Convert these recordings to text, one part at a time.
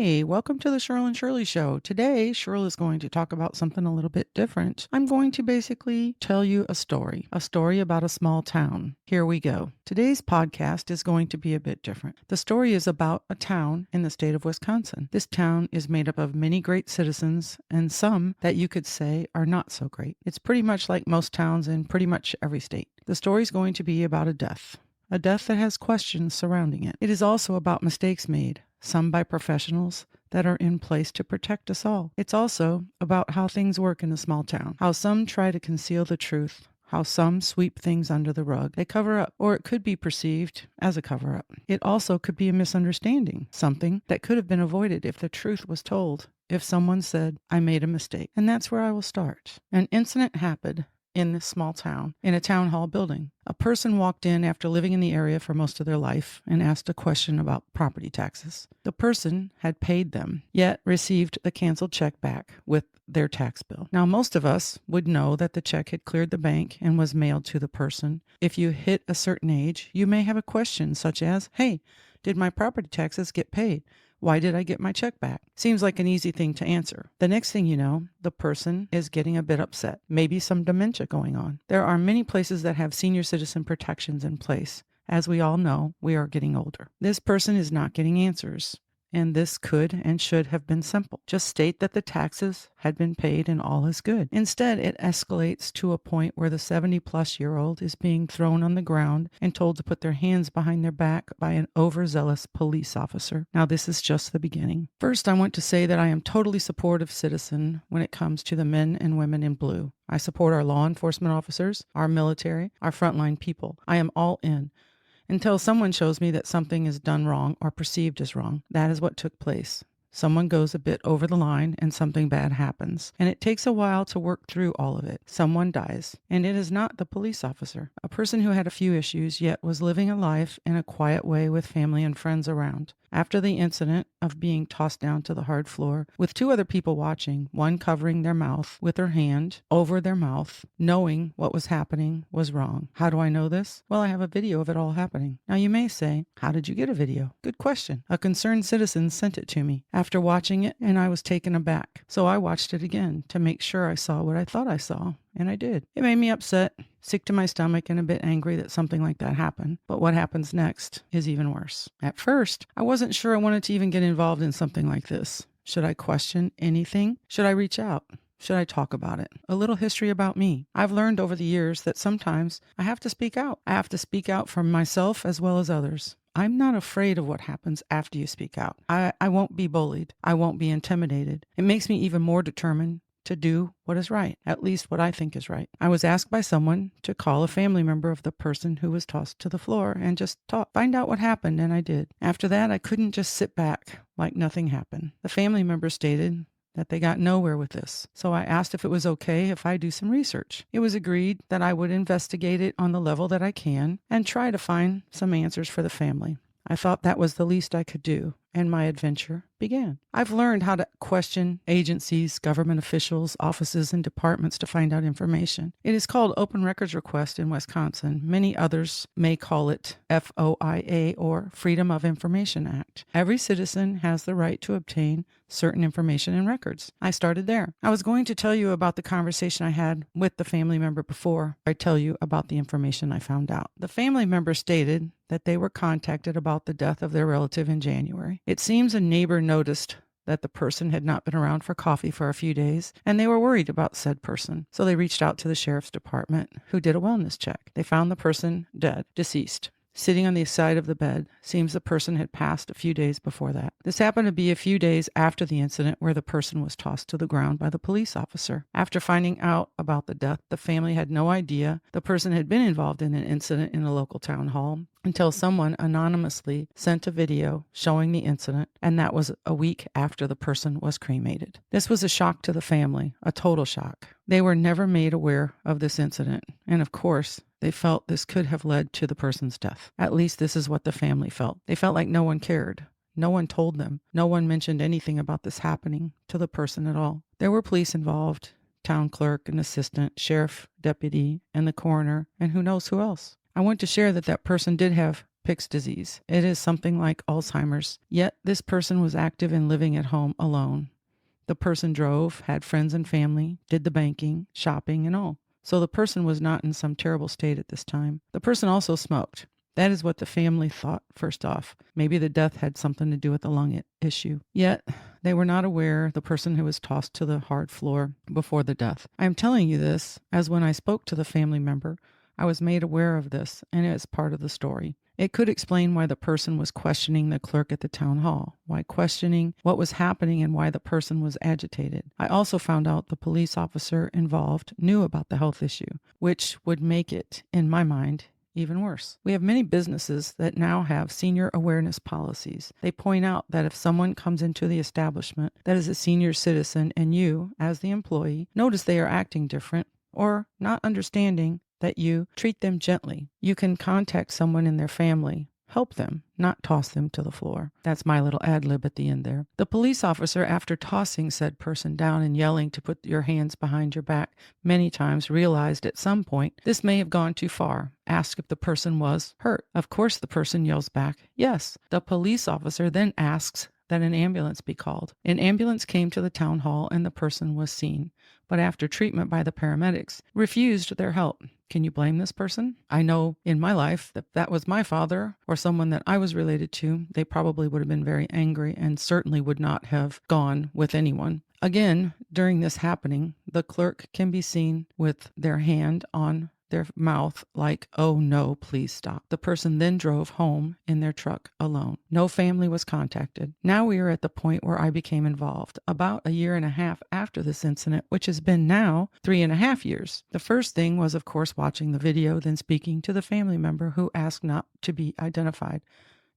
Hey, welcome to the Cheryl and Shirley Show. Today, Cheryl is going to talk about something a little bit different. I'm going to basically tell you a story about a small town. Here we go. Today's podcast is going to be a bit different. The story is about a town in the state of Wisconsin. This town is made up of many great citizens and some that you could say are not so great. It's pretty much like most towns in pretty much every state. The story is going to be about a death that has questions surrounding it. It is also about mistakes made, some by professionals that are in place to protect us all. It's also about how things work in a small town, how some try to conceal the truth, how some sweep things under the rug. They cover up, or it could be perceived as a cover up. It also could be a misunderstanding, something that could have been avoided if the truth was told, if someone said, I made a mistake. And that's where I will start. An incident happened in this small town, in a town hall building. A person walked in after living in the area for most of their life and asked a question about property taxes. The person had paid them, yet received the canceled check back with their tax bill. Now, most of us would know that the check had cleared the bank and was mailed to the person. If you hit a certain age, you may have a question such as, hey, did my property taxes get paid? Why did I get my check back? Seems like an easy thing to answer. The next thing you know, the person is getting a bit upset, maybe some dementia going on. There are many places that have senior citizen protections in place. As we all know, we are getting older. This person is not getting answers. And this could and should have been simple. Just state that the taxes had been paid and all is good. Instead, it escalates to a point where the 70-plus-year-old is being thrown on the ground and told to put their hands behind their back by an overzealous police officer. Now, this is just the beginning. First, I want to say that I am totally supportive citizen when it comes to the men and women in blue. I support our law enforcement officers, our military, our frontline people. I am all in. Until someone shows me that something is done wrong or perceived as wrong. That is what took place. Someone goes a bit over the line and something bad happens. And it takes a while to work through all of it. Someone dies. And it is not the police officer. A person who had a few issues yet was living a life in a quiet way with family and friends around. After the incident of being tossed down to the hard floor, with two other people watching, one covering their mouth with her hand over their mouth, knowing what was happening was wrong. How do I know this? Well, I have a video of it all happening. Now you may say, how did you get a video? Good question. A concerned citizen sent it to me after watching it, and I was taken aback. So I watched it again to make sure I saw what I thought I saw. And I did. It made me upset, sick to my stomach, and a bit angry that something like that happened. But what happens next is even worse. At first, I wasn't sure I wanted to even get involved in something like this. Should I question anything? Should I reach out? Should I talk about it? A little history about me. I've learned over the years that sometimes I have to speak out. I have to speak out for myself as well as others. I'm not afraid of what happens after you speak out. I won't be bullied. I won't be intimidated. It makes me even more determined to do what is right, at least what I think is right. I was asked by someone to call a family member of the person who was tossed to the floor and just find out what happened, and I did. After that, I couldn't just sit back like nothing happened. The family member stated that they got nowhere with this. So I asked if it was okay if I do some research. It was agreed that I would investigate it on the level that I can and try to find some answers for the family. I thought that was the least I could do, and my adventure began. I've learned how to question agencies, government officials, offices, and departments to find out information. It is called Open Records Request in Wisconsin. Many others may call it FOIA or Freedom of Information Act. Every citizen has the right to obtain certain information and records. I started there. I was going to tell you about the conversation I had with the family member before I tell you about the information I found out. The family member stated that they were contacted about the death of their relative in January. It seems a neighbor noticed that the person had not been around for coffee for a few days, and they were worried about said person. So they reached out to the sheriff's department, who did a wellness check. They found the person dead, deceased. Sitting on the side of the bed. Seems the person had passed a few days before that. This happened to be a few days after the incident where the person was tossed to the ground by the police officer. After finding out about the death, the family had no idea the person had been involved in an incident in a local town hall until someone anonymously sent a video showing the incident, and that was a week after the person was cremated. This was a shock to the family, a total shock. They were never made aware of this incident, and of course, they felt this could have led to the person's death. At least this is what the family felt. They felt like no one cared. No one told them. No one mentioned anything about this happening to the person at all. There were police involved, town clerk, an assistant, sheriff, deputy, and the coroner, and who knows who else. I want to share that that person did have Pick's disease. It is something like Alzheimer's, yet this person was active and living at home alone. The person drove, had friends and family, did the banking, shopping, and all. So the person was not in some terrible state at this time. The person also smoked. That is what the family thought first off. Maybe the death had something to do with the lung issue. Yet, they were not aware the person who was tossed to the hard floor before the death. I am telling you this as when I spoke to the family member, I was made aware of this, and it is part of the story. It could explain why the person was questioning the clerk at the town hall, why questioning what was happening and why the person was agitated. I also found out the police officer involved knew about the health issue, which would make it, in my mind, even worse. We have many businesses that now have senior awareness policies. They point out that if someone comes into the establishment that is a senior citizen and you, as the employee, notice they are acting different or not understanding that you treat them gently, you can contact someone in their family. Help them, not toss them to the floor. That's my little ad lib at the end there. The police officer, after tossing said person down and yelling to put your hands behind your back many times, realized at some point this may have gone too far. Asked if the person was hurt. Of course, the person yells back, yes. The police officer then asks that an ambulance be called. An ambulance came to the town hall and the person was seen, but after treatment by the paramedics, refused their help. Can you blame this person? I know in my life that that was my father or someone that I was related to, they probably would have been very angry and certainly would not have gone with anyone. Again, during this happening, the clerk can be seen with their hand on their mouth like, oh no, please stop. The person then drove home in their truck alone. No family was contacted. Now we are at the point where I became involved about a year and a half after this incident, which has been now 3.5 years. The first thing was, of course, watching the video, then speaking to the family member who asked not to be identified.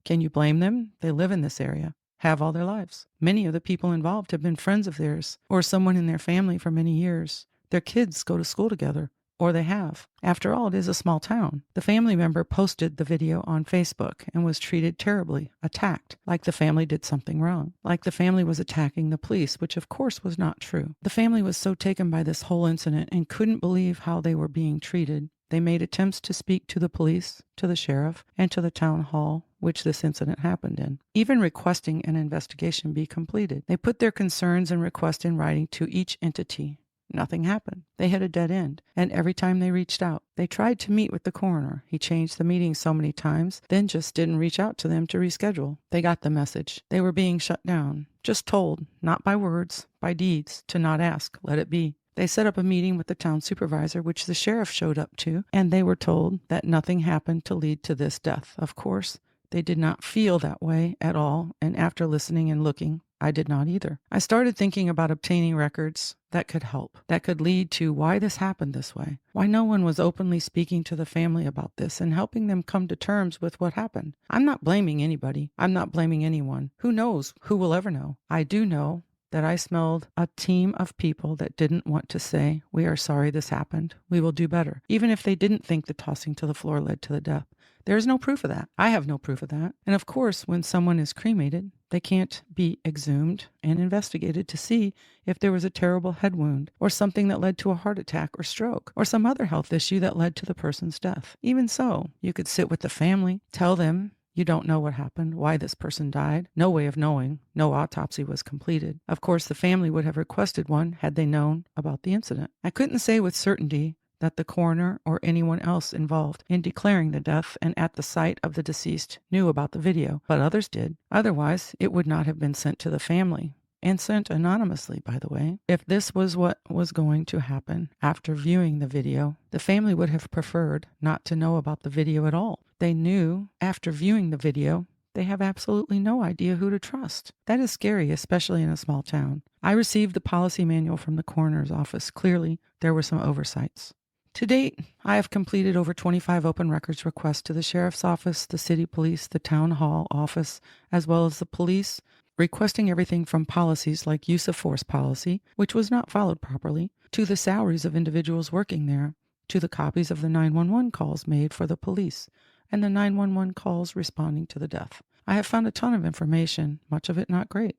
Can you blame them? They live in this area, have all their lives. Many of the people involved have been friends of theirs or someone in their family for many years. Their kids go to school together. Or they have. After all, it is a small town. The family member posted the video on Facebook and was treated terribly, attacked, like the family did something wrong, like the family was attacking the police, which of course was not true. The family was so taken by this whole incident and couldn't believe how they were being treated. They made attempts to speak to the police, to the sheriff, and to the town hall, which this incident happened in, even requesting an investigation be completed. They put their concerns and requests in writing to each entity. Nothing happened. They hit a dead end. And every time they reached out, they tried to meet with the coroner. He changed the meeting so many times, then just didn't reach out to them to reschedule. They got the message. They were being shut down. Just told, not by words, by deeds, to not ask, let it be. They set up a meeting with the town supervisor, which the sheriff showed up to, and they were told that nothing happened to lead to this death. Of course, they did not feel that way at all, and after listening and looking, I did not either. I started thinking about obtaining records that could help, that could lead to why this happened this way, why no one was openly speaking to the family about this and helping them come to terms with what happened. I'm not blaming anybody. I'm not blaming anyone. Who knows? Who will ever know? I do know that I smelled a team of people that didn't want to say, we are sorry this happened. We will do better. Even if they didn't think the tossing to the floor led to the death. There is no proof of that. I have no proof of that. And of course, when someone is cremated, they can't be exhumed and investigated to see if there was a terrible head wound or something that led to a heart attack or stroke or some other health issue that led to the person's death. Even so, you could sit with the family, tell them you don't know what happened, why this person died. No way of knowing. No autopsy was completed. Of course, the family would have requested one had they known about the incident. I couldn't say with certainty that the coroner or anyone else involved in declaring the death and at the site of the deceased knew about the video, but others did. Otherwise, it would not have been sent to the family. And sent anonymously, by the way. If this was what was going to happen after viewing the video, the family would have preferred not to know about the video at all. They knew after viewing the video, they have absolutely no idea who to trust. That is scary, especially in a small town. I received the policy manual from the coroner's office. Clearly, there were some oversights. To date, I have completed over 25 open records requests to the sheriff's office, the city police, the town hall office, as well as the police, requesting everything from policies like use of force policy, which was not followed properly, to the salaries of individuals working there, to the copies of the 911 calls made for the police, and the 911 calls responding to the death. I have found a ton of information, much of it not great.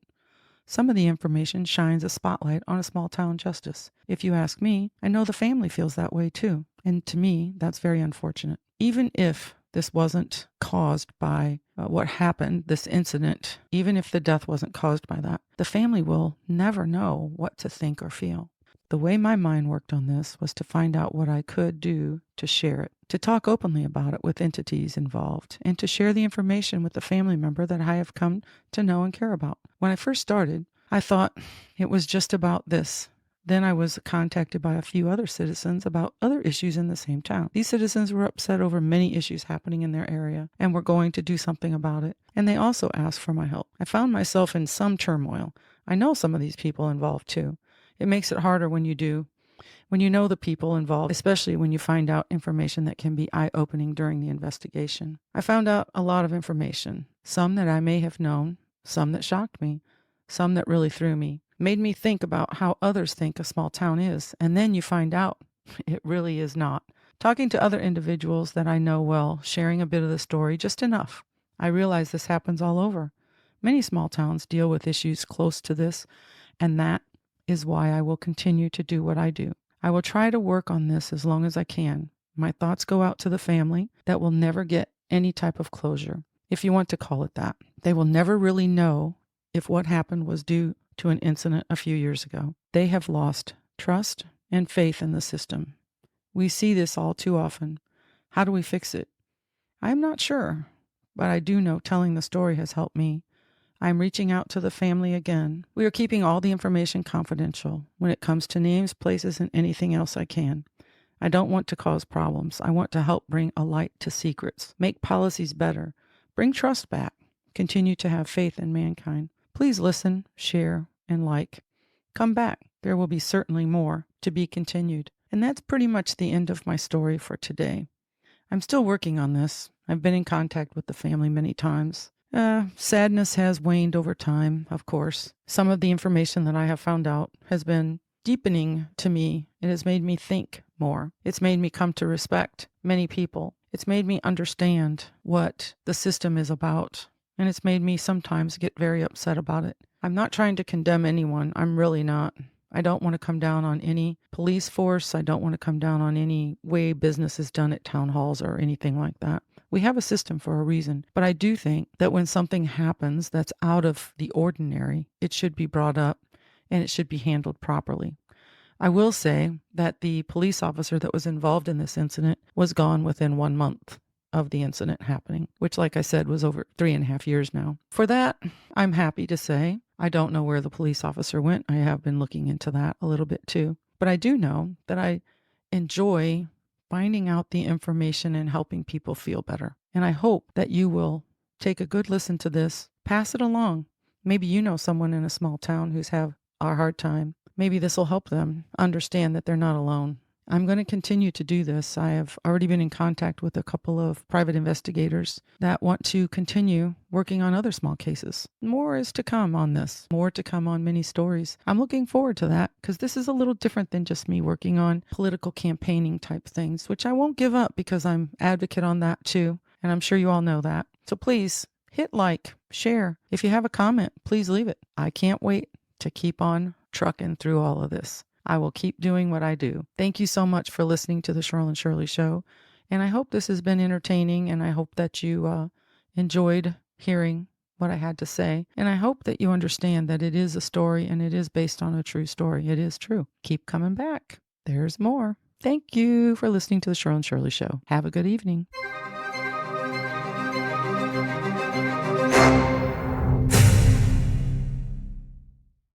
Some of the information shines a spotlight on a small town justice. If you ask me, I know the family feels that way too, and to me, that's very unfortunate. Even if this wasn't caused by what happened, this incident, even if the death wasn't caused by that, the family will never know what to think or feel. The way my mind worked on this was to find out what I could do to share it, to talk openly about it with entities involved, and to share the information with the family member that I have come to know and care about. When I first started, I thought it was just about this. Then I was contacted by a few other citizens about other issues in the same town. These citizens were upset over many issues happening in their area and were going to do something about it. And they also asked for my help. I found myself in some turmoil. I know some of these people involved too. It makes it harder when you know the people involved, especially when you find out information that can be eye-opening during the investigation. I found out a lot of information, some that I may have known, some that shocked me, some that really threw me, made me think about how others think a small town is, and then you find out it really is not. Talking to other individuals that I know well, sharing a bit of the story, just enough. I realize this happens all over. Many small towns deal with issues close to this, and that is why I will continue to do what I do. I will try to work on this as long as I can. My thoughts go out to the family that will never get any type of closure, if you want to call it that. They will never really know if what happened was due to an incident a few years ago. They have lost trust and faith in the system. We see this all too often. How do we fix it? I'm not sure, but I do know telling the story has helped me. I'm reaching out to the family again. We are keeping all the information confidential when it comes to names, places, and anything else I can. I don't want to cause problems. I want to help bring a light to secrets, make policies better, bring trust back, continue to have faith in mankind. Please listen, share, and like. Come back. There will be certainly more to be continued. And that's pretty much the end of my story for today. I'm still working on this. I've been in contact with the family many times. Sadness has waned over time, of course. Some of the information that I have found out has been deepening to me. It has made me think more. It's made me come to respect many people. It's made me understand what the system is about. And it's made me sometimes get very upset about it. I'm not trying to condemn anyone. I'm really not. I don't want to come down on any police force. I don't want to come down on any way business is done at town halls or anything like that. We have a system for a reason, but I do think that when something happens that's out of the ordinary, it should be brought up and it should be handled properly. I will say that the police officer that was involved in this incident was gone within 1 month of the incident happening, which, like I said, was over 3.5 years now. For that, I'm happy to say I don't know where the police officer went. I have been looking into that a little bit too, but I do know that I enjoy finding out the information and helping people feel better. And I hope that you will take a good listen to this, pass it along. Maybe you know someone in a small town who's have a hard time. Maybe this will help them understand that they're not alone. I'm going to continue to do this. I have already been in contact with a couple of private investigators that want to continue working on other small cases. More is to come on this, more to come on many stories. I'm looking forward to that because this is a little different than just me working on political campaigning type things, which I won't give up because I'm advocate on that too. And I'm sure you all know that. So please hit like, share. If you have a comment, please leave it. I can't wait to keep on trucking through all of this. I will keep doing what I do. Thank you so much for listening to the Cheryl and Shirley Show. And I hope this has been entertaining, and I hope that you enjoyed hearing what I had to say. And I hope that you understand that it is a story and it is based on a true story. It is true. Keep coming back. There's more. Thank you for listening to the Cheryl and Shirley Show. Have a good evening.